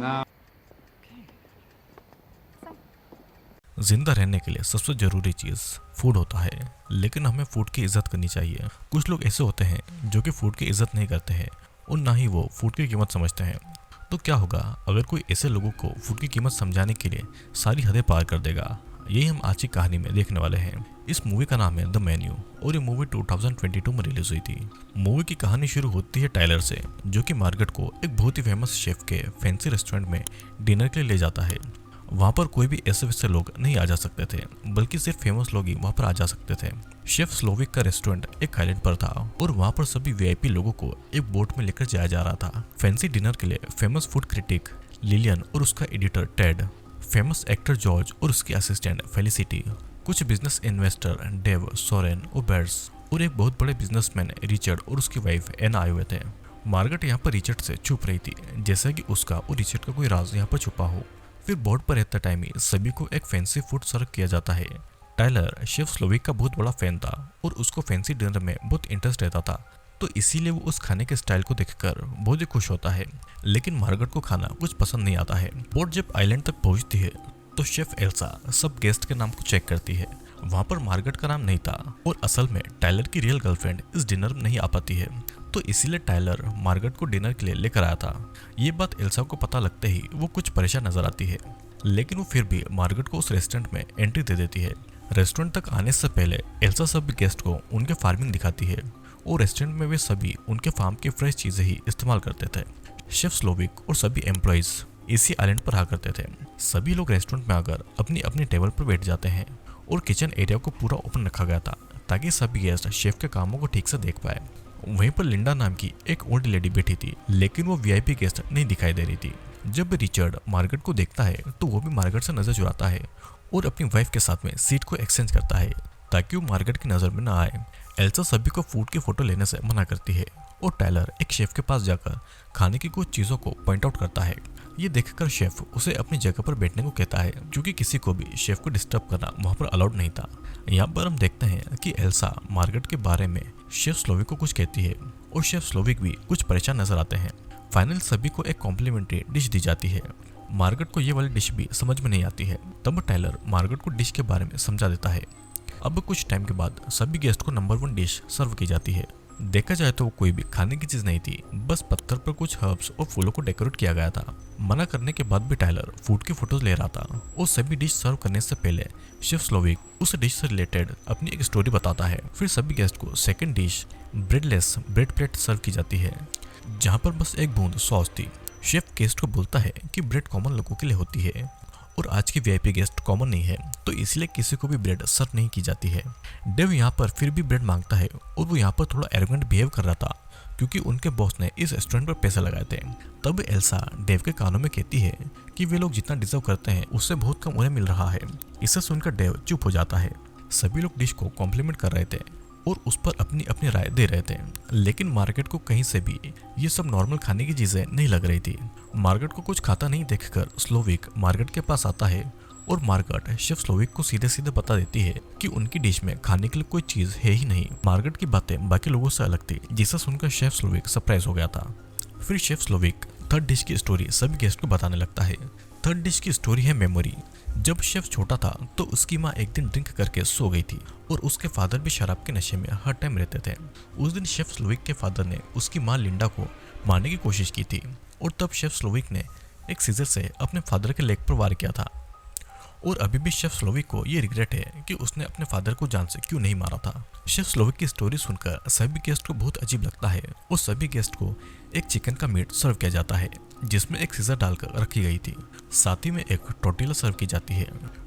Now, जिंदा रहने के लिए सबसे ज़रूरी चीज़ फूड होता है, लेकिन हमें फूड की इज्जत करनी चाहिए। कुछ लोग ऐसे होते हैं जो कि फूड की इज्जत नहीं करते हैं और ना ही वो फूड की कीमत समझते हैं। तो क्या होगा अगर कोई ऐसे लोगों को फूड की कीमत समझाने के लिए सारी हदें पार कर देगा? यही हम आज की कहानी में देखने वाले हैं। इस मूवी का नाम है द मेन्यू और ये मूवी 2022 में रिलीज हुई थी। मूवी की कहानी शुरू होती है टाइलर से, जो कि मार्गरेट को एक बहुत ही फेमस शेफ के फैंसी रेस्टोरेंट में डिनर के लिए ले जाता है। वहाँ पर कोई भी ऐसे वैसे लोग नहीं आ जा सकते थे, बल्कि सिर्फ फेमस लोग ही वहाँ पर आ जा सकते थे। शेफ स्लोविक का रेस्टोरेंट एक आइलैंड पर था और वहाँ पर सभी वीआईपी लोगों को एक बोट में लेकर जाया जा रहा था। फैंसी डिनर के लिए फेमस फूड क्रिटिक लिलियन और उसका editor Ted, famous actor George और उसकी असिस्टेंट फेलिसिटी, कुछ बिजनेस इन्वेस्टर डेव, सोरेन और बेर्स और एक बहुत बड़े बिजनेसमैन रिचर्ड और उसकी वाइफ एना आए हुए थे। मार्गरेट यहाँ पर रिचर्ड से छुप रही थी, जैसा कि उसका और रिचर्ड का कोई राज यहाँ पर छुपा हो। फिर बोर्ड पर रहते टाइम ही सभी को एक फैंसी फूड सर्व किया जाता है। टाइलर शेफ स्लोविक का बहुत बड़ा फैन था और उसको फैंसी डिनर में बहुत इंटरेस्ट रहता था, तो इसीलिए वो उस खाने के स्टाइल को देखकर बहुत ही खुश होता है। लेकिन मार्गरेट को खाना कुछ पसंद नहीं आता है। बोट जब आइलैंड तक पहुंचती है तो शेफ एल्सा सब गेस्ट के नाम को चेक करती है। वहाँ पर मार्गरेट का नाम नहीं था और असल में टाइलर की रियल गर्लफ्रेंड इस डिनर में नहीं आ पाती है, तो इसीलिए टाइलर मार्गरेट को डिनर के लिए लेकर आया था। ये बात एल्सा को पता लगते ही वो कुछ परेशान नजर आती है, लेकिन वो फिर भी मार्गरेट को उस रेस्टोरेंट में एंट्री दे देती है। रेस्टोरेंट तक आने से पहले एल्सा सभी गेस्ट को उनके फार्मिंग दिखाती है और रेस्टोरेंट में वे सभी उनके फार्म की फ्रेश चीजें ही इस्तेमाल करते थे। शेफ स्लोविक और सभी एम्प्लॉइज इसी आइलैंड पर आ करते थे। सभी लोग रेस्टोरेंट में आकर अपनी अपनी टेबल पर बैठ जाते हैं और किचन एरिया को पूरा ओपन रखा गया था ताकि सभी गेस्ट शेफ के कामों को ठीक से देख पाए। वहीं पर लिंडा नाम की एक ओल्ड लेडी बैठी थी, लेकिन वो वीआईपी गेस्ट नहीं दिखाई दे रही थी। जब रिचर्ड मार्गरेट को देखता है तो वो भी मार्गरेट से नजर चुराता है और अपनी वाइफ के साथ में सीट को एक्सचेंज करता है ताकि वो मार्गरेट की नजर में न आए। एल्सा सभी को फूड की फोटो लेने से मना करती है और टाइलर एक शेफ के पास जाकर खाने की कुछ चीजों को पॉइंट आउट करता है। ये देखकर शेफ उसे अपनी जगह पर बैठने को कहता है, क्योंकि किसी को भी शेफ को डिस्टर्ब करना वहाँ पर अलाउड नहीं था। यहाँ पर हम देखते हैं कि एल्सा मार्गरेट के बारे में शेफ स्लोविक को कुछ कहती है और शेफ स्लोविक भी कुछ परेशान नजर आते हैं। फाइनल सभी को एक कॉम्प्लीमेंट्री डिश दी जाती है। मार्गरेट को ये वाली डिश भी समझ में नहीं आती है, तब टाइलर मार्गरेट को डिश के बारे में समझा देता है। अब कुछ टाइम के बाद सभी गेस्ट को नंबर 1 डिश सर्व की जाती है। देखा जाए तो वो कोई भी खाने की चीज नहीं थी, बस पत्थर पर कुछ हर्ब्स और फूलों को डेकोरेट किया गया था। मना करने के बाद भी टाइलर फूड की फोटोज ले रहा था और सभी डिश सर्व करने से पहले शेफ स्लोविक उस डिश से रिलेटेड अपनी एक स्टोरी बताता है। फिर सभी गेस्ट को सेकंड डिश ब्रेडलेस ब्रेड प्लेट सर्व की जाती है, जहाँ पर बस एक बूंद सॉस थी। शेफ गेस्ट को बोलता है कि ब्रेड कॉमन लोगों के लिए होती है और आज की वीआईपी गेस्ट कॉमन नहीं है, तो इसलिए किसी को भी ब्रेड सर्व नहीं की जाती है। डेव यहाँ पर फिर भी ब्रेड मांगता है और वो यहाँ पर थोड़ा एरोगेंट बिहेव कर रहा था, क्योंकि उनके बॉस ने इस रेस्टोरेंट पर पैसे लगाए थे। तब एल्सा डेव के कानों में कहती है कि वे लोग जितना डिजर्व करते हैं उससे बहुत कम उन्हें मिल रहा है। इसे सुनकर डेव चुप हो जाता है। सभी लोग डिश को कॉम्प्लीमेंट कर रहे थे और उस पर अपनी अपनी राय दे रहे थे, लेकिन मार्गरेट को कहीं से भी ये सब नॉर्मल खाने की चीजें नहीं लग रही थी। मार्गरेट को कुछ खाता नहीं देखकर स्लोविक मार्गरेट के पास आता है और मार्गरेट शेफ स्लोविक को सीधे सीधे बता देती है कि उनकी डिश में खाने के लिए कोई चीज है ही नहीं। मार्गरेट की बातें बाकी लोगों से अलग थी, जिसे सुनकर शेफ स्लोविक सरप्राइज हो गया था। फिर शेफ स्लोविक थर्ड डिश की स्टोरी सभी गेस्ट को बताने लगता है। थर्ड डिश की स्टोरी है मेमोरी। जब शेफ छोटा था तो उसकी माँ एक दिन ड्रिंक करके सो गई थी और उसके फादर भी शराब के नशे में हर टाइम रहते थे। उस दिन शेफ स्लोविक के फादर ने उसकी माँ लिंडा को मारने की कोशिश की थी और तब शेफ स्लोविक ने एक सीजर से अपने फादर के लेग पर वार किया था। और अभी भी शेफ स्लोविक को ये रिग्रेट है कि उसने अपने फादर को जान से क्यों नहीं मारा था। शेफ स्लोविक की स्टोरी सुनकर सभी गेस्ट को बहुत अजीब लगता है और सभी गेस्ट को एक चिकन का मीट सर्व किया जाता है, जिसमें एक सीजर डालकर रखी गई थी। साथ ही में एक टोर्टिला सर्व की जाती है।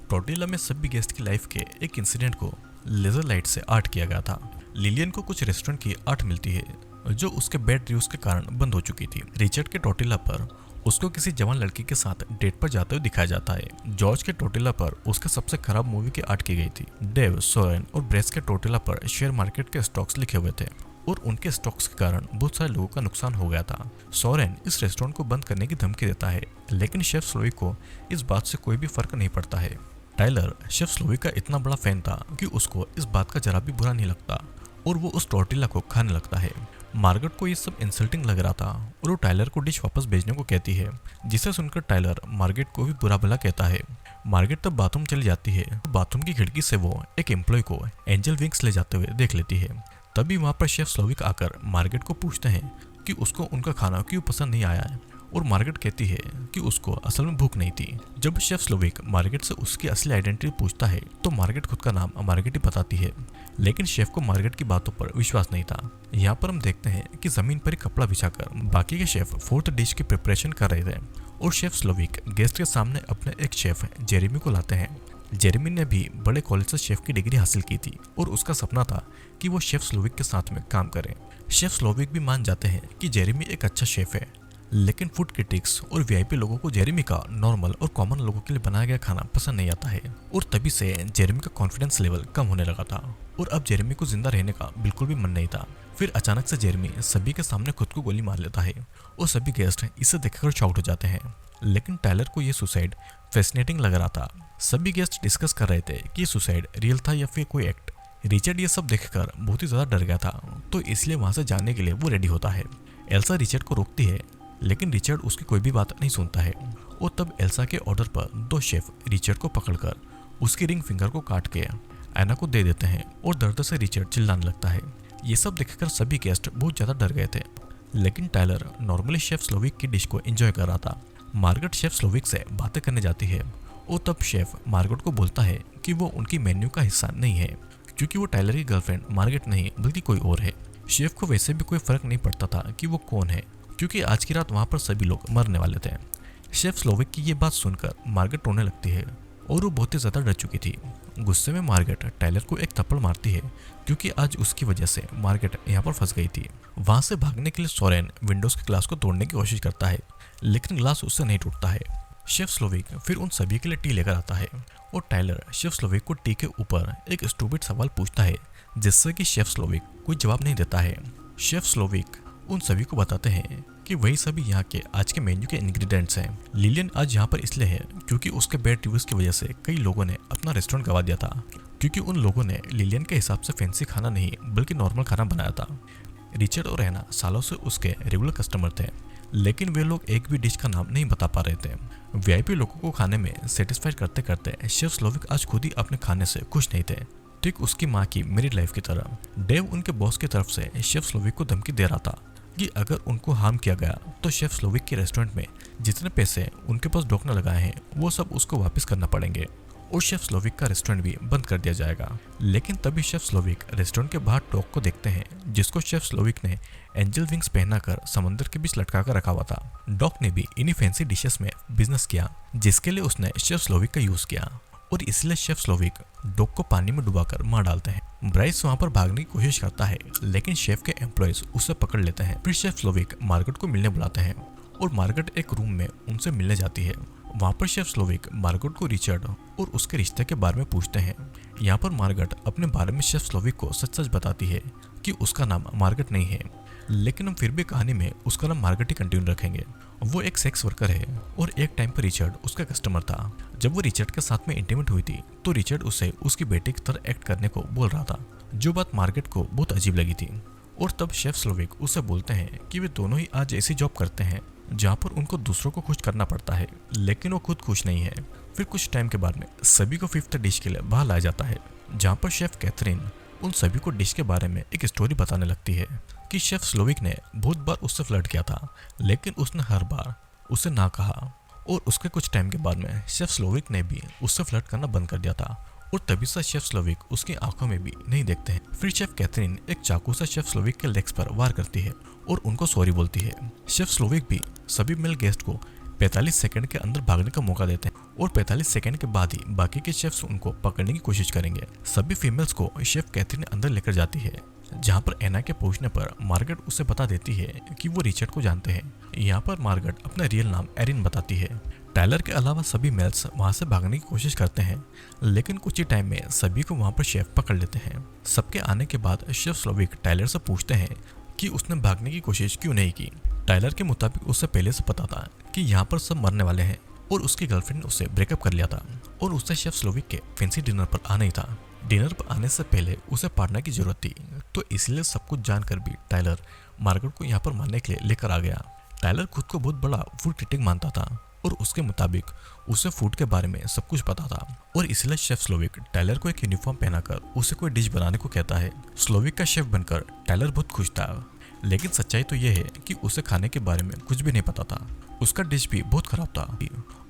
टोर्टिला में सभी गेस्ट की लाइफ के एक इंसिडेंट को लेजर लाइट से आर्ट किया गया था। लिलियन को कुछ रेस्टोरेंट की आर्ट मिलती है जो उसके बैड रिव्यूज के कारण बंद हो चुकी थी। रिचर्ड के टोर्टिला पर उसको किसी जवान लड़की के साथ डेट पर जाते हुए दिखाया जाता है। जॉर्ज के टोर्टिला पर उसके सबसे खराब मूवी की आर्ट की गई थी। डेव, सोरेन और ब्रेस के टोर्टिला पर शेयर मार्केट के स्टॉक्स लिखे हुए थे और उनके स्टॉक्स के कारण बहुत सारे लोगों का नुकसान हो गया था। सोरेन इस रेस्टोरेंट को बंद करने की धमकी देता है, लेकिन शेफ स्लोविक को इस बात से कोई भी फर्क नहीं पड़ता है। टाइलर शेफ स्लोविक का इतना बड़ा फैन था कि उसको इस बात का जरा भी बुरा नहीं लगता और वो उस टोर्टिला को खाने लगता है। मार्गरेट को ये सब इंसल्टिंग लग रहा था और वो टायलर को डिश वापस भेजने को कहती है, जिसे सुनकर टायलर मार्गरेट को भी बुरा भला कहता है। मार्गरेट तब बाथरूम चली जाती है। बाथरूम की खिड़की से वो एक एम्प्लॉय को एंजल विंग्स ले जाते हुए देख लेती है। तभी वहाँ पर शेफ स्लोविक आकर मार्गरेट को पूछते हैं कि उसको उनका खाना क्यों पसंद नहीं आया है, और मार्गरेट कहती है कि उसको असल में भूख नहीं थी। जब शेफ स्लोविक मार्गरेट से उसकी असली आइडेंटिटी पूछता है तो मार्गरेट खुद का नाम मार्गरेट ही बताती है, लेकिन शेफ को मार्गरेट की बातों पर विश्वास नहीं था। यहाँ पर हम देखते हैं कि जमीन पर एक कपड़ा बिछाकर बाकी के शेफ फोर्थ डिश की प्रिपरेशन कर रहे थे और शेफ स्लोविक गेस्ट के सामने अपने एक शेफ जेरेमी को लाते हैं। जेरेमी ने भी बड़े कॉलेज से शेफ की डिग्री हासिल की थी और उसका सपना था कि वो शेफ स्लोविक के साथ में काम करे। शेफ स्लोविक भी मान जाते हैं कि जेरेमी एक अच्छा शेफ है, लेकिन फूड क्रिटिक्स और वीआईपी लोगों को जेरेमी का नॉर्मल और कॉमन लोगों के लिए बनाया गया खाना पसंद नहीं आता है, और तभी से जेरेमी का कॉन्फिडेंस लेवल कम होने लगा था और अब जेरेमी को जिंदा रहने का बिल्कुल भी मन नहीं था। फिर अचानक से जेरेमी सभी के सामने खुद को गोली मार लेता है और सभी गेस्ट इसे देखकर शॉक्ड हो जाते हैं, लेकिन टायलर को यह सुसाइड फैसिनेटिंग लग रहा था। सभी गेस्ट डिस्कस कर रहे थे कि सुसाइड रियल था या फिर कोई एक्ट। रिचर्ड ये सब देखकर बहुत ही ज्यादा डर गया था, तो इसलिए वहां से जाने के लिए वो रेडी होता है। एल्सा रिचर्ड को रोकती है, लेकिन रिचर्ड उसकी कोई भी बात नहीं सुनता है और तब एल्सा के ऑर्डर पर दो शेफ रिचर्ड को पकड़कर उसकी रिंग फिंगर को काट के एना को दे देते हैं और दर्द से रिचर्ड चिल्लाने लगता है। ये सब देखकर सभी गेस्ट बहुत ज्यादा डर गए थे, लेकिन टायलर नॉर्मली शेफ स्लोविक की डिश को एंजॉय कर रहा था। मार्गरेट शेफ स्लोविक से बातें करने जाती है और तब शेफ मार्गरेट को बोलता है कि वो उनकी मेन्यू का हिस्सा नहीं है, क्योंकि वो टायलर की गर्लफ्रेंड मार्गरेट नहीं बल्कि कोई और है। शेफ को वैसे भी कोई फर्क नहीं पड़ता था कि वो कौन है, क्योंकि आज की रात वहां पर सभी लोग मरने वाले थे। शेफ स्लोविक की ये बात सुनकर मार्गरेट रोने लगती है और वो बहुत ही ज्यादा डर चुकी थी। गुस्से में मार्गरेट टायलर को एक थप्पड़ मारती है, क्योंकि आज उसकी वजह से मार्गरेट यहाँ पर फंस गई थी। वहां से भागने के लिए सोरेन विंडोज के ग्लास को तोड़ने की कोशिश करता है, लेकिन ग्लास उससे नहीं टूटता है। शेफ स्लोविक फिर उन सभी के लिए टी लेकर आता है और टायलर शेफ स्लोविक को टी के ऊपर एक स्टूपिड सवाल पूछता है, जिससे कि शेफ स्लोविक कोई जवाब नहीं देता है। शेफ स्लोविक उन सभी को बताते हैं कि वही सभी यहाँ के आज के मेन्यू के इंग्रेडिएंट्स हैं। लिलियन आज यहाँ पर इसलिए है क्योंकि उसके बैड रिव्यूज की वजह से कई लोगों ने अपना रेस्टोरेंट गवा दिया था, क्योंकि उन लोगों ने लिलियन के हिसाब से फैंसी खाना नहीं बल्कि नॉर्मल खाना बनाया था। रिचर्ड और एना सालों से उसके रेगुलर कस्टमर थे, लेकिन वे लोग एक भी डिश का नाम नहीं बता पा रहे थे। वीआईपी लोगों को खाने में सेटिस्फाइड करते करते शेफ स्लोविक आज खुद ही अपने खाने से खुश नहीं थे, ठीक उसकी माँ की मेरी लाइफ की तरह। डेव उनके बॉस की तरफ से शेफ स्लोविक को धमकी दे रहा था कि अगर उनको हार्म किया गया तो शेफ स्लोविक के रेस्टोरेंट में जितने पैसे उनके पास डॉक्टर लगाए हैं वो सब उसको वापस करना पड़ेंगे और शेफ स्लोविक का रेस्टोरेंट भी बंद कर दिया जाएगा। लेकिन तभी शेफ स्लोविक रेस्टोरेंट के बाहर डॉग को देखते हैं, जिसको शेफ स्लोविक ने एंजल विंग्स पहनाकर समंदर के बीच लटका कर रखा हुआ था। डॉग ने भी इन्हीं फैंसी डिशेस में बिजनेस किया, जिसके लिए उसने शेफ स्लोविक का यूज किया और इसलिए शेफ स्लोविक डॉग को पानी में डुबाकर मार डालते हैं। ब्राइस वहां पर भागने की कोशिश करता है, लेकिन शेफ के एम्प्लॉयज उसे पकड़ लेते हैं। फिर शेफ स्लोविक मार्गरेट को मिलने बुलाते हैं और मार्गरेट एक रूम में उनसे मिलने जाती है। वहां पर शेफ स्लोविक मार्गरेट को रिचर्ड और उसके रिश्ते के बारे में पूछते हैं। यहाँ पर मार्गरेट अपने बारे में शेफ स्लोविक को सच सच बताती है कि उसका नाम मार्गरेट नहीं है, लेकिन हम फिर भी कहानी में उसका नाम मार्गरेट ही कंटिन्यू रखेंगे। वो एक सेक्स वर्कर है और एक टाइम पर रिचर्ड उसका कस्टमर था। जब वो रिचर्ड के साथ में इंटीमेट हुई थी तो रिचर्ड उसे उसकी बेटी की तरह एक्ट करने को बोल रहा था, जो बात मार्गरेट को बहुत अजीब लगी थी। और तब शेफ स्लोविक उसे बोलते हैं कि वे दोनों ही आज ऐसी जॉब करते हैं जहाँ पर उनको दूसरों को खुश करना पड़ता है, लेकिन वो खुद खुश नहीं है। फिर कुछ टाइम के बाद में सभी को फिफ्थ डिश के लिए बाहर लाया जाता है, जहाँ पर शेफ कैथरीन उन सभी को डिश के बारे में एक स्टोरी बताने लगती है कि शेफ स्लोविक ने बहुत बार उससे फ्लर्ट किया था, लेकिन उसने हर बार उसे ना कहा। और उसके कुछ टाइम के बाद में शेफ स्लोविक ने भी उससे फ्लर्ट करना बंद कर दिया था और तभी से शेफ स्लोविक उसकी आंखों में भी नहीं देखते हैं। फिर शेफ कैथरीन एक चाकू से शेफ स्लोविक के लेग्स पर वार करती है और उनको सॉरी बोलती है। शेफ स्लोविक भी सभी मेल गेस्ट को 45 सेकंड के अंदर भागने का मौका देते हैं और 45 सेकंड के बाद ही बाकी के शेफ्स उनको पकड़ने की कोशिश करेंगे। सभी फीमेल्स को शेफ कैथरीन अंदर लेकर जाती है, जहाँ पर एना के पूछने पर मार्गरेट उसे बता देती है कि वो रिचर्ड को जानते हैं। यहाँ पर मार्गरेट अपना रियल नाम एरिन बताती है। टायलर के अलावा सभी मेल्स वहाँ से भागने की कोशिश करते हैं, लेकिन कुछ ही टाइम में सभी को वहाँ पर शेफ पकड़ लेते हैं। सबके आने के बाद शेफ स्लोविक टायलर से पूछते हैं कि उसने भागने की कोशिश क्यों नहीं की। टायलर के मुताबिक उसे पहले से पता था कि यहाँ पर सब मरने वाले हैं और उसकी गर्लफ्रेंड ने उससे ब्रेकअप कर लिया था और उससे शेफ स्लोविक के फैंसी डिनर पर आना ही था। डिनर पर आने से पहले उसे पार्टनर की जरूरत थी, तो इसलिए सब कुछ जानकर भी टायलर मार्गरेट को यहाँ पर मारने के लिए लेकर आ गया। टायलर खुद को बहुत बड़ा फूड क्रिटिक मानता था और उसके मुताबिक उसे फूड के बारे में सब कुछ पता था, और इसलिए शेफ स्लोविक टायलर को एक यूनिफॉर्म पहनाकर उसे कोई डिश बनाने को कहता है। स्लोविक का शेफ बनकर टायलर बहुत खुश था, लेकिन सच्चाई तो यह है कि उसे खाने के बारे में कुछ भी नहीं पता था। उसका डिश भी बहुत खराब था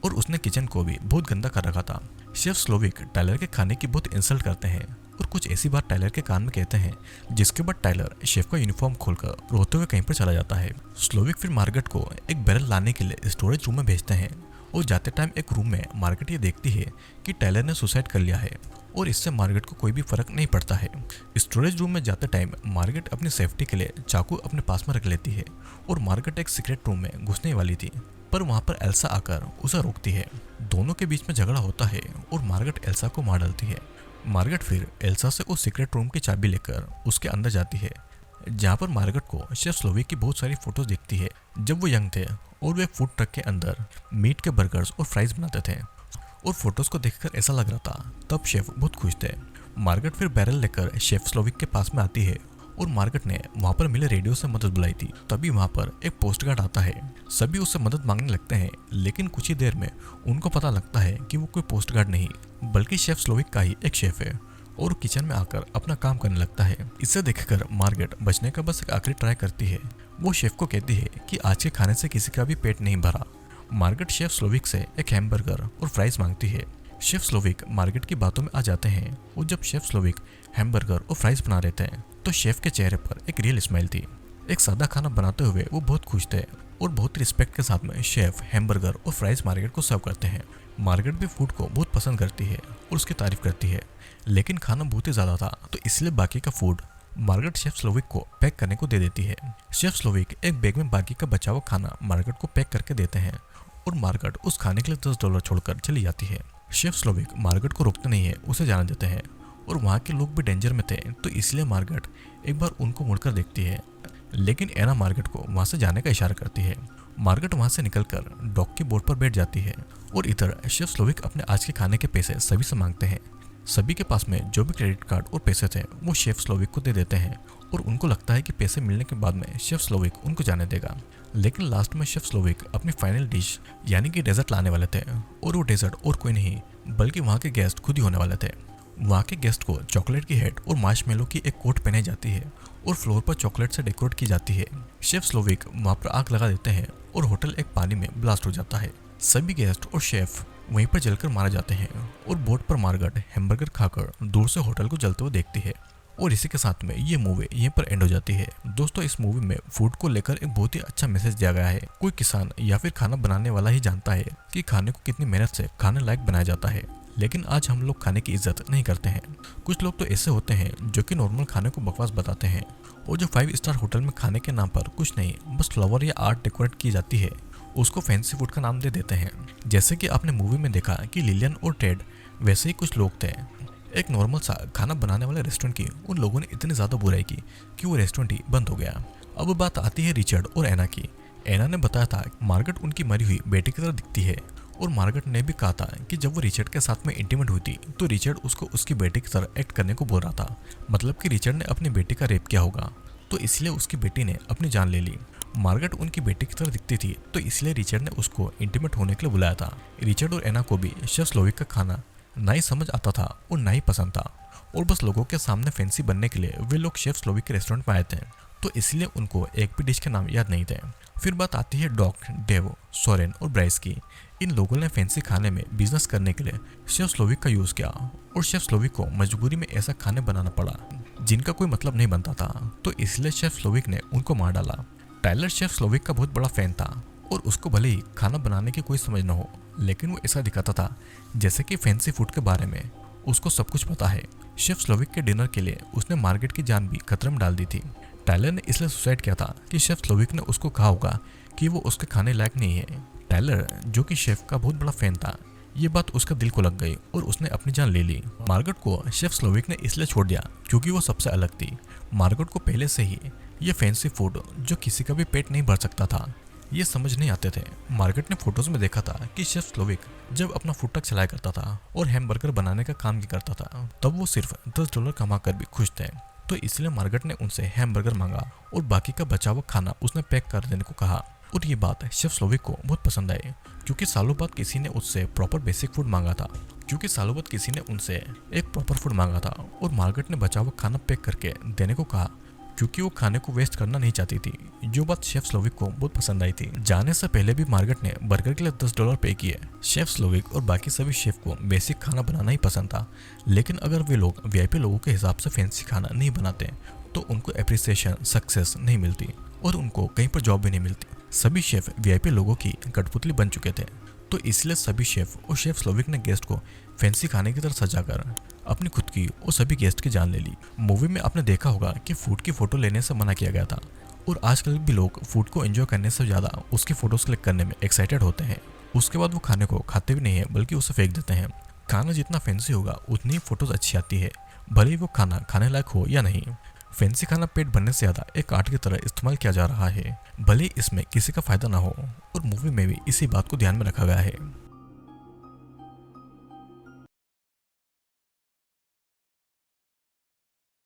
और उसने किचन को भी बहुत गंदा कर रखा था। शेफ स्लोविक टायलर के खाने की बहुत इंसल्ट करते हैं और कुछ ऐसी बात टायलर के कान में कहते हैं, जिसके बाद टायलर शेफ का यूनिफॉर्म खोलकर रोते हुए कहीं पर चला जाता है। स्लोविक फिर मार्गरेट को एक बैरल लाने के लिए स्टोरेज रूम में भेजते हैं और जाते टाइम एक रूम में मार्गरेट ये देखती है कि टायलर ने सुसाइड कर लिया है और इससे मार्गरेट को कोई भी फर्क नहीं पड़ता है। स्टोरेज रूम में जाते टाइम मार्गरेट अपनी सेफ्टी के लिए चाकू अपने पास में रख लेती है और मार्गरेट एक सीक्रेट रूम में घुसने वाली थी, पर वहां पर एल्सा आकर उसे रोकती है। दोनों के बीच में झगड़ा होता है और मार्गरेट एल्सा को मार डालती है। मार्गरेट फिर एल्सा से उस सीक्रेट रूम की चाबी लेकर उसके अंदर जाती है, जहाँ पर मार्गरेट को शेफ स्लोविक की बहुत सारी फोटोज दिखती है जब वो यंग थे और वे फूड ट्रक के अंदर मीट के बर्गर्स और फ्राइज बनाते थे, और फोटोज को देखकर ऐसा लग रहा था तब शेफ बहुत खुश थे। मार्गरेट फिर बैरल लेकर शेफ स्लोविक के पास में आती है और मार्गरेट ने वहां पर मिले रेडियो से मदद बुलाई थी। तभी वहां पर एक पोस्ट गार्ड आता है। सभी उससे मदद मांगने लगते हैं, लेकिन कुछ ही देर में उनको पता लगता है कि वो कोई पोस्ट गार्ड नहीं बल्कि शेफ स्लोविक का ही एक शेफ है, और किचन में आकर अपना काम करने लगता है। इसे देखकर मार्गरेट बचने का बस एक आखिरी ट्राई करती है। वो शेफ को कहती है कि आज के खाने से किसी का भी पेट नहीं भरा। मार्गरेट शेफ स्लोविक से एक हैमबर्गर और फ्राइज मांगती है। शेफ स्लोविक मार्गरेट की बातों में आ जाते हैं और जब शेफ स्लोविक हैमबर्गर और फ्राइज बना रहे थे तो शेफ के चेहरे पर एक रियल स्माइल थी। एक सादा खाना बनाते हुए वो बहुत खुश थे और बहुत रिस्पेक्ट के साथ में शेफ हैमबर्गर और फ्राइज मार्गरेट को सर्व करते हैं। मार्गरेट भी फूड को बहुत पसंद करती है और उसकी तारीफ करती है, लेकिन खाना बहुत ही ज़्यादा था तो इसलिए बाकी का फूड मार्गरेट शेफ स्लोविक को पैक करने को दे देती है। शेफ स्लोविक एक बैग में बाकी का बचा हुआ खाना मार्गरेट को पैक करके देते हैं और मार्गरेट उस खाने के लिए $10 छोड़कर चली जाती है। शेफ स्लोविक मार्गरेट को रोकते नहीं है, उसे जाने देते हैं, और वहाँ के लोग भी डेंजर में थे तो इसलिए मार्गरेट एक बार उनको मुड़कर देखती है, लेकिन एना मार्गरेट को वहाँ से जाने का इशारा करती है। मार्गरेट वहाँ से निकलकर डॉक की बोर्ड पर बैठ जाती है और इधर शेफ स्लोविक अपने आज के खाने के पैसे सभी से मांगते हैं। सभी के पास में जो भी क्रेडिट कार्ड और पैसे थे वो शेफ स्लोविक को दे देते हैं और उनको लगता है कि पैसे मिलने के बाद में शेफ स्लोविक उनको जाने देगा, लेकिन लास्ट में शेफ स्लोविक अपनी फाइनल डिश यानी कि डेजर्ट लाने वाले थे, और वो डेजर्ट और कोई नहीं बल्कि वहाँ के गेस्ट खुद ही होने वाले थे। वहाँ के गेस्ट को चॉकलेट की हेड और मार्शमेलो की एक कोट पहनाई जाती है और फ्लोर पर चॉकलेट से डेकोरेट की जाती है। शेफ स्लोविक वहाँ पर आग लगा देते हैं और होटल एक पानी में ब्लास्ट हो जाता है। सभी गेस्ट और शेफ वहीं पर जलकर मारे जाते हैं और बोट पर मार्गरेट हैमबर्गर खाकर दूर से होटल को जलते हुए देखती है। और इसी के साथ में ये मूवी यहीं पर एंड हो जाती है। दोस्तों, इस मूवी में फूड को लेकर एक बहुत ही अच्छा मैसेज दिया गया है। कोई किसान या फिर खाना बनाने वाला ही जानता है कि खाने को कितनी मेहनत से खाने लायक बनाया जाता है, लेकिन आज हम लोग खाने की इज्जत नहीं करते हैं। कुछ लोग तो ऐसे होते हैं जो कि नॉर्मल खाने को बकवास बताते हैं, और जो 5 स्टार होटल में खाने के नाम पर कुछ नहीं बस फ्लावर या आर्ट डेकोरेट की जाती है उसको फैंसी फूड का नाम दे देते हैं। जैसे कि आपने मूवी में देखा कि लिलियन और टेड वैसे ही कुछ लोग थे। एक नॉर्मल सा खाना बनाने वाले रेस्टोरेंट की उन लोगों ने इतनी ज़्यादा बुराई की कि वो रेस्टोरेंट ही बंद हो गया। अब बात आती है रिचर्ड और एना की। एना ने बताया था मार्गरेट उनकी मरी हुई बेटी की तरह दिखती है, और मार्गरेट ने भी कहा था कि जब वो रिचर्ड के साथ में इंटीमेट हुई थी तो रिचर्ड उसको उसकी बेटी की तरह एक्ट करने को बोल रहा था। मतलब कि रिचर्ड ने अपनी बेटी का रेप किया होगा, तो इसलिए उसकी बेटी ने अपनी जान ले ली। मार्गरेट उनकी बेटी की तरह दिखती थी, तो इसलिए रिचर्ड ने उसको इंटीमेट होने के लिए बुलाया था। रिचर्ड और एना को भी शेफ स्लोविक का खाना ना ही समझ आता था और ना ही पसंद था, और बस लोगों के सामने फैंसी बनने के लिए वे लोग शेफ स्लोविक के रेस्टोरेंट में आए थे, तो इसलिए उनको एक भी डिश के नाम याद नहीं थे। फिर बात आती है डॉक, डेव, सोरेन और ब्राइस की। इन लोगों ने फैंसी खाने में बिजनेस करने के लिए शेफ स्लोविक का यूज़ किया, और शेफ स्लोविक को मजबूरी में ऐसा खाने बनाना पड़ा जिनका कोई मतलब नहीं बनता था, तो इसलिए शेफ स्लोविक ने उनको मार डाला। टायलर शेफ स्लोविक का बहुत बड़ा फैन था, और उसको भले ही खाना बनाने की कोई समझ न हो, लेकिन वो ऐसा दिखाता था जैसे कि फैंसी फूड के बारे में उसको सब कुछ पता है। शेफ स्लोविक के डिनर के लिए उसने मार्गरेट की जान भी खतरे में डाल दी थी। टायलर ने इसलिए सुसाइड किया था कि शेफ स्लोविक ने उसको कहा होगा कि वो उसके खाने लायक नहीं है। टायलर, जो कि शेफ का बहुत बड़ा फैन था, ये बात उसका दिल को लग गई और उसने अपनी जान ले ली। मार्गरेट को शेफ स्लोविक ने इसलिए छोड़ दिया क्योंकि वो सबसे अलग थी। मार्गरेट को पहले से ही ये फैंसी फूड जो किसी का भी पेट नहीं भर सकता था, ये समझ नहीं आते थे। मार्केट ने फोटोज में देखा था कि शेफ स्लोविक जब अपना फूड ट्रक चलाया करता था और हैमबर्गर बनाने का काम भी करता था, तब वो सिर्फ $10 कमाकर भी खुश थे। तो इसलिए मार्केट ने उनसे हैमबर्गर मांगा और बाकी का बचा हुआ खाना उसने पैक कर देने को कहा। और ये बात शेफ स्लोविक को बहुत पसंद आई, क्योंकि सालों बाद किसी ने उससे प्रॉपर बेसिक फूड मांगा था और मार्केट ने बचा हुआ खाना पैक करके देने को कहा, क्योंकि वो खाने को वेस्ट करना नहीं चाहती थी। जो बात शेफ स्लोविक को बहुत पसंद आई थी। जाने से पहले भी मार्केट ने बर्गर के लिए $10 पे किए। शेफ स्लोविक और बाकी सभी शेफ को बेसिक खाना बनाना ही पसंद था, लेकिन अगर वे लोग वीआईपी लोगों के हिसाब से फैंसी खाना नहीं बनाते तो उनको एप्रिसिएशन, सक्सेस नहीं मिलती और उनको कहीं पर जॉब भी नहीं मिलती। सभी शेफ वीआईपी लोगों की कठपुतली बन चुके थे, तो इसलिए सभी शेफ और शेफ स्लोविक ने गेस्ट को फैंसी खाने की तरह सजाकर अपनी खुद की और सभी गेस्ट की जान ले ली। मूवी में आपने देखा होगा कि फूड की फोटो लेने से मना किया गया था, और आजकल भी लोग फूड को एंजॉय करने से ज़्यादा उसकी फोटोज क्लिक करने में एक्साइटेड होते हैं। उसके बाद वो खाने को खाते भी नहीं है, बल्कि उसे फेंक देते हैं। खाना जितना फैंसी होगा उतनी ही फोटोज अच्छी आती है, भले ही वो खाना खाने लायक हो या नहीं। फैंसी खाना पेट भरने से ज़्यादा एक आर्ट की तरह इस्तेमाल किया जा रहा है, भले ही इसमें किसी का फायदा ना हो, और मूवी में भी इसी बात को ध्यान में रखा गया है।